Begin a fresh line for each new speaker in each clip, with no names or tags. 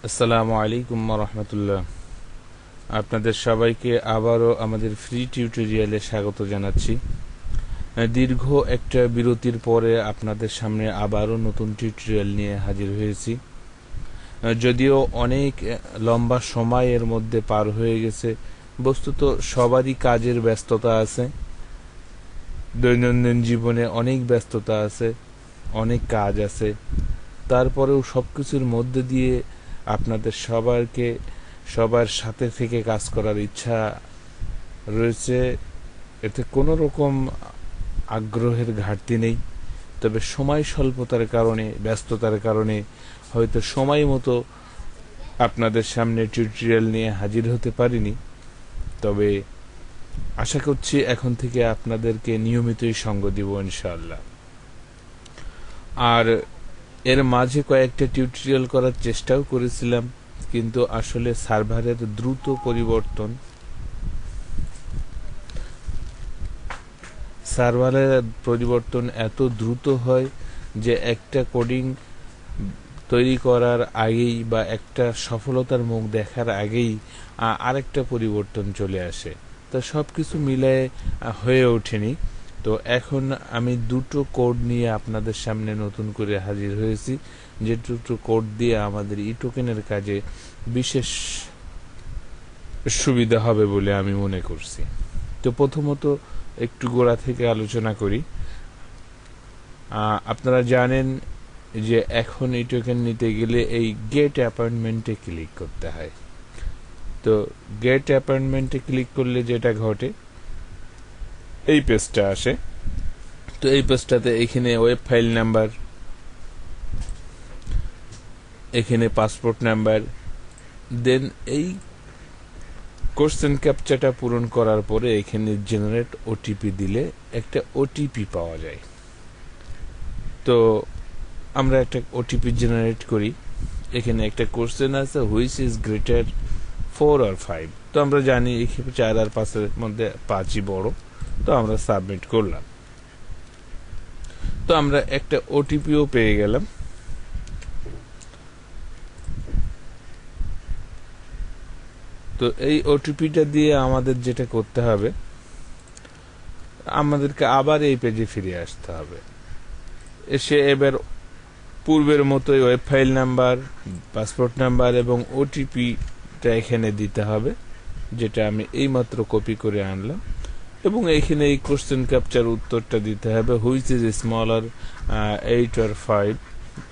আসসালামু আলাইকুম রহমতুল্লাহ। আপনাদের সবাইকে আবারও আমাদের ফ্রি টিউটোরিয়ালে স্বাগত জানাচ্ছি। দীর্ঘ একটা বিরতির পরে আপনাদের সামনে আবারও নতুন টিউটোরিয়াল নিয়ে হাজির হয়েছি। যদিও অনেক লম্বা সময়ের মধ্যে পার হয়ে গেছে, বস্তুত সবারই কাজের ব্যস্ততা আছে, দৈনন্দিন জীবনে অনেক ব্যস্ততা আছে, অনেক কাজ আছে। তারপরেও সবকিছুর মধ্যে দিয়ে আপনাদের সবার সাথে থেকে কাজ করার ইচ্ছা রয়েছে, এতে কোনো রকম আগ্রহের ঘাটতি নেই। তবে সময় স্বল্পতার কারণে, ব্যস্ততার কারণে হয়তো সময় মতো আপনাদের সামনে টিউটোরিয়াল নিয়ে হাজির হতে পারিনি। তবে আশা করছি এখন থেকে আপনাদেরকে নিয়মিতই সঙ্গ দিব ইনশাআল্লাহ। আর এর মাঝে কয়েকটা টিউটোরিয়াল করার চেষ্টাও করেছিলাম, কিন্তু আসলে সার্ভারের দ্রুত পরিবর্তন এত দ্রুত হয় যে একটা কোডিং তৈরি করার আগেই বা একটা সফলতার মুখ দেখার আগেই আরেকটা পরিবর্তন চলে আসে। তো সব কিছু মিলায়ে হয়ে ওঠেনি। তো এখন আমি দুটো কোড নিয়ে আপনাদের সামনে নতুন করে হাজির হয়েছি, যে দুটো কোড দিয়ে আমাদের ই টোকেনের কাজে বিশেষ সুবিধা হবে বলে আমি মনে করছি। তো প্রথমত একটু গোড়া থেকে আলোচনা করি। আপনারা জানেন যে এখন ই টোকেন নিতে গেলে এই গেট অ্যাপয়েন্টমেন্টে ক্লিক করতে হয়। তো গেট অ্যাপয়েন্টমেন্টে ক্লিক করলে যেটা ঘটে, এই পেজটা আসে। তো এই পেজটাতে এখানে ওয়েব ফাইল নাম্বার, এখানে পাসপোর্ট নাম্বার, দেন এই কোশ্চেন ক্যাপচাটা পূরণ করার পরে এখানে জেনারেট ওটিপি দিলে একটা ওটিপি পাওয়া যায়। তো আমরা একটা ওটিপি জেনারেট করি। এখানে একটা কোশ্চেন আছে, হুইচ ইজ গ্রেটার 4 or 5। তো আমরা জানি এখানে 4 আর 5-এর মধ্যে 5ই বড়। তো আমরা সাবমিট করলাম। তো আমরা একটা ওটিপিও পেয়ে গেলাম। তো এই ওটিপিটা দিয়ে আমাদের যেটা করতে হবে, আমাদেরকে আবার এই পেজে ফিরে আসতে হবে। এসে এবার পূর্বের মতোই web file number, passport number এবং ওটিপিটা এখানে দিতে হবে, যেটা আমি এইমাত্র কপি করে আনলাম। এবং এইখানে এই কোশ্চেন ক্যাপচার উত্তরটা দিতে হবে, হুইচ ইজ স্মলার 8 or 5।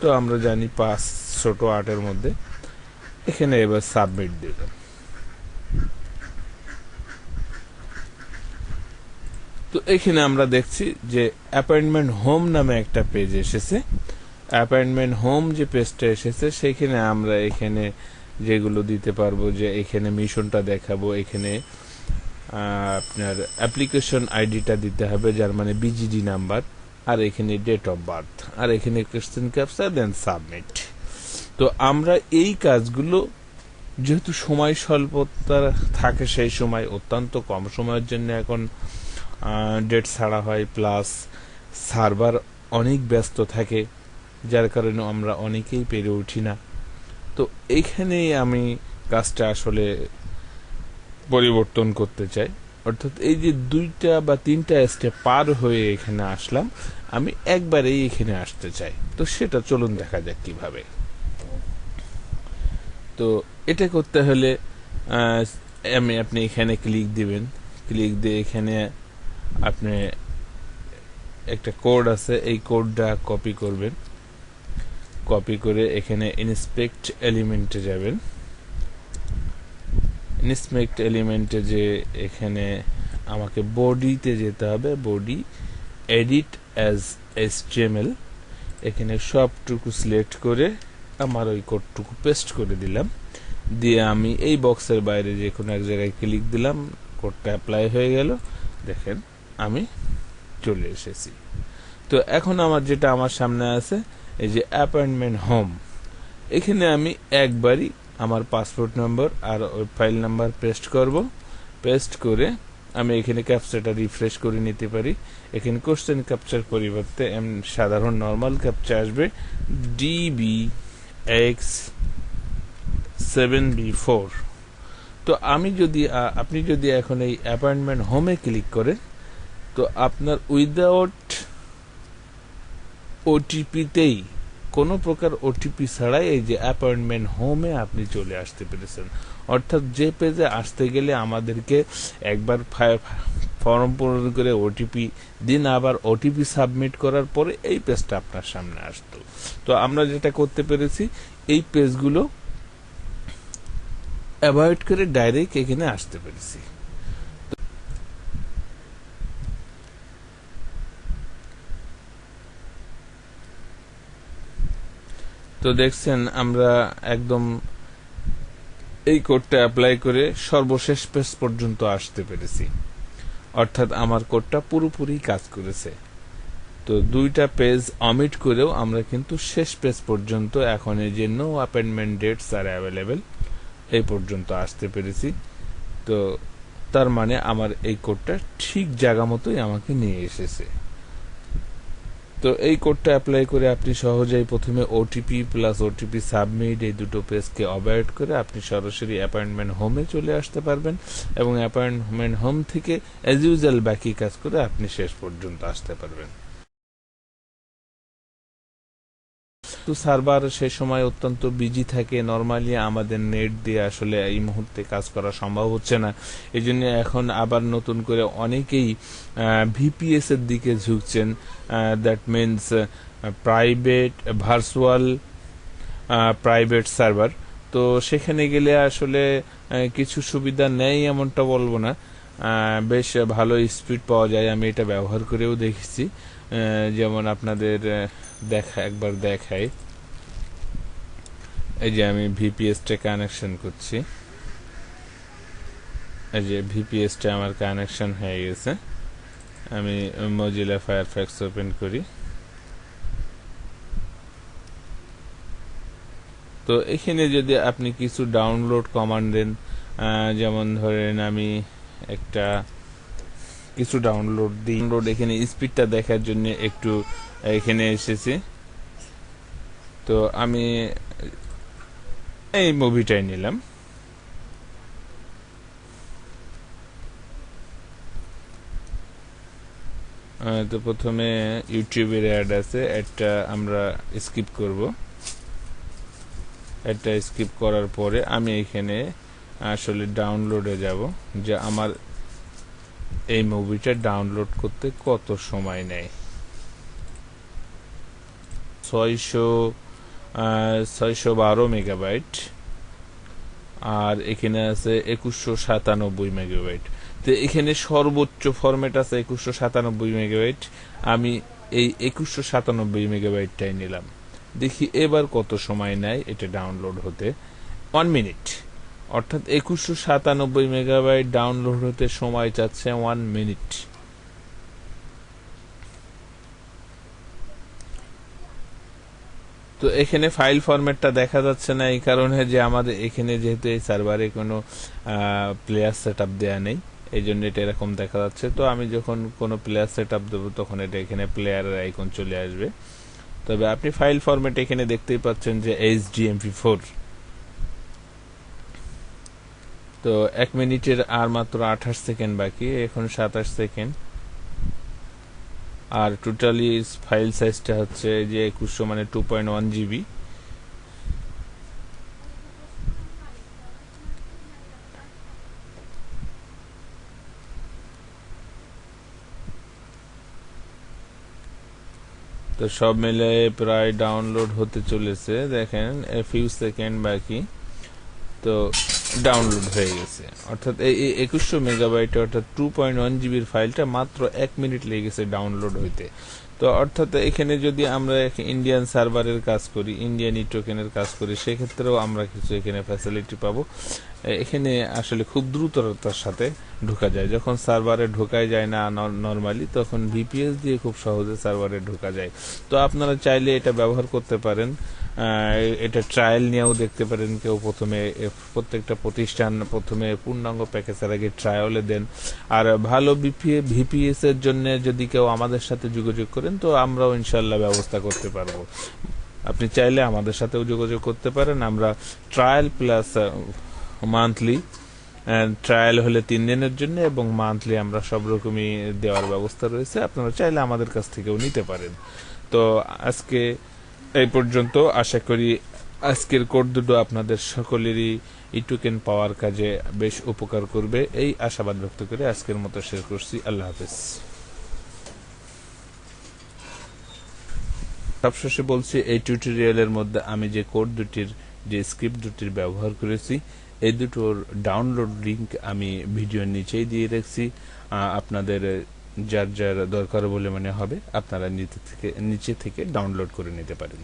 তো আমরা জানি 5 ছোট 8-এর মধ্যে। এখানে এবার সাবমিট দিলাম। তো এখানে আমরা দেখছি যে অ্যাপয়েন্টমেন্ট হোম নামে একটা পেজ এসেছে। অ্যাপয়েন্টমেন্ট হোম যে পেজটা এসেছে, সেখানে আমরা এখানে যেগুলো দিতে পারবো, যে এখানে মিশনটা দেখাবো, এখানে আপনার অ্যাপ্লিকেশন আইডিটা দিতে হবে, যার মানে বিজিডি নাম্বার, আর এখানে ডেট অফ বার্থ, আর এখানে কোশ্চেন ক্যাপচার, দেন সাবমিট। তো আমরা এই কাজগুলো, যেহেতু সময় স্বল্পতা থাকে, সেই সময় অত্যন্ত কম সময়ের জন্য এখন ডেট ছাড়া হয়, প্লাস সার্ভার অনেক ব্যস্ত থাকে, যার কারণে আমরা অনেকেই পেরে উঠি না। তো এইখানেই আমি কাজটা আসলে পরিবর্তন করতে চাই। অর্থাৎ এই যে 2টা বা 3টা স্টেপ পার হয়ে এখানে আসলাম, আমি একবারেই এখানে আসতে চাই। তো সেটা চলুন দেখা যাক কিভাবে। তো এটা করতে হলে আপনি এখানে ক্লিক দিবেন। ক্লিক দিয়ে এখানে আপনি একটা কোড আছে, এই কোডটা কপি করবেন। কপি করে এখানে ইনস্পেক্ট এলিমেন্টে যাবেন। ইনস্পেক্ট এলিমেন্টে যে এখানে আমাকে বডিতে যেতে হবে, বডি এডিট অ্যাজ HTML, এখানে সবটুকু সিলেক্ট করে আমার ওই কোডটুকু পেস্ট করে দিলাম। দিয়ে আমি এই বক্সের বাইরে যে কোনো এক জায়গায় ক্লিক দিলাম, কোডটা অ্যাপ্লাই হয়ে গেল। দেখেন আমি চলে এসেছি। তো এখন যেটা আমার সামনে আছে, এই যে অ্যাপয়েন্টমেন্ট হোম, এখানে আমি একবারই আমার পাসপোর্ট নম্বর আর ওই ফাইল নাম্বার পেস্ট করব। পেস্ট করে আমি এখানে ক্যাপচারটা রিফ্রেশ করে নিতে পারি। এখানে কোশ্চেন ক্যাপচার পরিবর্তে সাধারণ নর্মাল ক্যাপচা আসবে, DBX 7B4। তো আমি যদি আপনি যদি এখন এই অ্যাপয়েন্টমেন্ট হোমে ক্লিক করেন, তো আপনার উইদাউট ওটিপিতেই, কোনো প্রকার ওটিপি ছাড়াই এই যে অ্যাপয়েন্টমেন্ট হোমে আপনি চলে আসতে পেরেছেন। অর্থাৎ যে পেজে আসতে গেলে আমাদেরকে একবার ফর্ম পূরণ করে ওটিপি দিন, আবার ওটিপি সাবমিট করার পরে এই পেজটা আপনার সামনে আসতো। তো আমরা যেটা করতে পেরেছি, এই পেজগুলো অ্যাভয়েড করে ডাইরেক্ট এখানে আসতে পেরেছি। তো দেখছেন আমরা একদম এই কোডটা অ্যাপ্লাই করে সর্বশেষ পেজ পর্যন্ত আসতে পেরেছি। অর্থাৎ আমার কোডটা পুরোপুরি কাজ করেছে। তো দুইটা পেজ অমিট করেও আমরা কিন্তু শেষ পেজ পর্যন্ত, এখন এই যে নো অ্যাপয়েন্টমেন্ট ডেটস আর অ্যাভেলেবেল, এই পর্যন্ত আসতে পেরেছি। তো তার মানে আমার এই কোডটা ঠিক জায়গা মতোই আমাকে নিয়ে এসেছে। তো এই কোডটা অ্যাপ্লাই করে আপনি সহজেই প্রথমে ওটিপি প্লাস ওটিপি সাবমিট এই দুটো পেজকে অ্যাভয়েড করে আপনি সরাসরি অ্যাপয়েন্টমেন্ট হোমে চলে আসতে পারবেন, এবং অ্যাপয়েন্টমেন্ট হোম থেকে অ্যাজ ইউজুয়াল বাকি কাজ করে আপনি শেষ পর্যন্ত আসতে পারবেন। তো সার্ভার সেই সময় অত্যন্ত বিজি থাকে, নর্মালি আমাদের নেট দিয়ে আসলে এই মুহূর্তে কাজ করা সম্ভব হচ্ছে না। এই জন্য এখন আবার নতুন করে অনেকেই ভিপিএস এর দিকে ঝুঁকছেন, that means private virtual private server. তো সেখানে গেলে আসলে কিছু সুবিধা নেই এমনটা বলবো না, বেশ ভালো স্পিড পাওয়া যায়। আমি এটা ব্যবহার করেও দেখেছি। যেমন আপনাদের একবার দেখাই, এই যে আমি ভিপিএসটা কানেকশন করছি, এই যে ভিপিএসটা আমার কানেকশন হয়ে গেছে। আমি মজিলা ফায়ারফক্স ওপেন করি। তো এখানে যদি আপনি কিছু ডাউনলোড কমান্ড দেন, যেমন ধরেন আমি একটা কিছু ডাউনলোড দিই, এখানে স্পিডটা দেখার জন্য একটু এখানে এসেছি। তো আমি এই মুভিটাই নিলাম। তো প্রথমে ইউটিউবের অ্যাড আছে, এটা আমরা স্কিপ করব। এটা স্কিপ করার পরে আমি এখানে আসলে ডাউনলোডে যাব, যে আমার এই মুভিটা ডাউনলোড করতে কত সময় নেয়। 612 মেগাবাইট, আর এখানে আছে 2197 মেগাবাইট। তো এখানে সর্বোচ্চ ফরম্যাট আছে 2197 মেগাবাইট। আমি এই 2197 মেগাবাইটটাই নিলাম। দেখি এবার কত সময় নেয় এটা ডাউনলোড হতে। 1 মিনিট। অর্থাৎ 2197 মেগাবাইট ডাউনলোড হতে সময় চাচ্ছে 1 মিনিট। তো এখানে ফাইল ফরম্যাটটা দেখা যাচ্ছে না, এই কারণে যে আমাদের এখানে যেহেতু এই সার্ভারে কোনো প্লেয়ার সেটআপ দেয়া নেই, এই জন্য এটা এরকম দেখা যাচ্ছে। তো আমি যখন কোনো প্লেয়ার সেটআপ দেবো তখন এটা এখানে প্লেয়ারের আইকন চলে আসবে। তবে আপনি ফাইল ফরম্যাট এখানে দেখতেই পাচ্ছেন যে HDMP4। তো 1 মিনিটের আর মাত্র 28 সেকেন্ড বাকি, এখন 27 সেকেন্ড। আর টোটালি ফাইল সাইজটা হচ্ছে যে 2100 মানে 2.1 জিবি। তো সব মিলে প্রায় ডাউনলোড হতে চলেছে, দেখেন ফিউ সেকেন্ড বাকি। তো ডাউনলোড হয়ে গেছে। অর্থাৎ এই 2100 মেগাবাইট অর্থাৎ 2.1 জিবির ফাইলটা মাত্র 1 মিনিট লেগে গেছে ডাউনলোড হইতে। তো অর্থাৎ এখানে যদি আমরা ইন্ডিয়ান সার্ভারের কাজ করি, ইন্ডিয়ান টোকেনের কাজ করি, সেক্ষেত্রেও আমরা কিছু এখানে ফ্যাসিলিটি পাবো। এখানে আসলে খুব দ্রুততার সাথে ঢোকা যায়। যখন সার্ভারে ঢোকাই যায় না নর্মালি, তখন ভিপিএস দিয়ে খুব সহজে সার্ভারে ঢোকা যায়। তো আপনারা চাইলে এটা ব্যবহার করতে পারেন, এটা ট্রায়াল নিয়েও দেখতে পারেন। কেউ প্রত্যেকটা প্রতিষ্ঠান প্রথমে পূর্ণাঙ্গ প্যাকেজের আগে ট্রায়ালে দেন। আর ভালো ভিপিএস এর জন্য যদি কেউ আমাদের সাথে যোগাযোগ করেন, তো আমরাও ইনশাল্লাহ ব্যবস্থা করতে পারবো। আপনি চাইলে আমাদের সাথেও যোগাযোগ করতে পারেন। আমরা ট্রায়াল প্লাস মান্থলি, ট্রায়াল হলে 3 দিনের জন্য এবং মান্থলি আমরা সব রকমই দেওয়ার ব্যবস্থা রয়েছে, আপনারা চাইলে আমাদের কাছ থেকেও নিতে পারেন। তো আজকে এই পর্যন্ত। আশা করি আজকের কোড দুটো আপনাদের সকলেরই ই টোকেন পাওয়ার কাজে বেশ উপকার করবে, এই আশাবাদ ব্যক্ত করে আজকের মতো শেষ করছি। আল্লাহ হাফেজ। সবশেষে বলছি, এই টিউটোরিয়ালের মধ্যে আমি যে কোড দুটির, যে স্ক্রিপ্ট দুটির ব্যবহার করেছি, এই দুটোর ডাউনলোড লিংক আমি ভিডিওর নিচেই দিয়ে রাখছি। আপনাদের যার যার দরকার বলে মনে হবে আপনারা নিচে থেকে ডাউনলোড করে নিতে পারেন।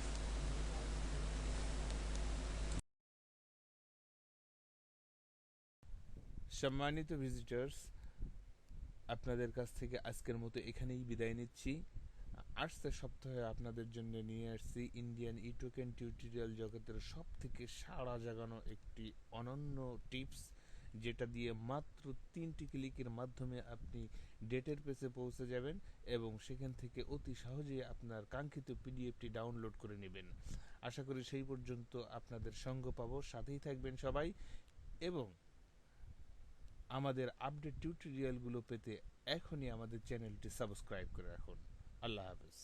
সম্মানিত ভিজিটার্স, আপনাদের কাছ থেকে আজকের মতো এখানেই বিদায় নিচ্ছি। আসছে সপ্তাহে আপনাদের জন্য নিয়ে আসছি ইন্ডিয়ান ই টোকেন টিউটোরিয়াল জগতের সব থেকে সাড়া জাগানো একটি অনন্য টিপস, যেটা দিয়ে মাত্র 3টি ক্লিকের মাধ্যমে আপনি ডেটের পেজে পৌঁছে যাবেন এবং সেখান থেকে অতি সহজেই আপনার কাঙ্ক্ষিত পিডিএফটি ডাউনলোড করে নেবেন। আশা করি সেই পর্যন্ত আপনাদের সঙ্গ পাবো, সাথেই থাকবেন সবাই, এবং আমাদের আপডেট টিউটোরিয়ালগুলো পেতে এখনই আমাদের চ্যানেলটি সাবস্ক্রাইব করে রাখুন। আল্লাহ হাফেজ।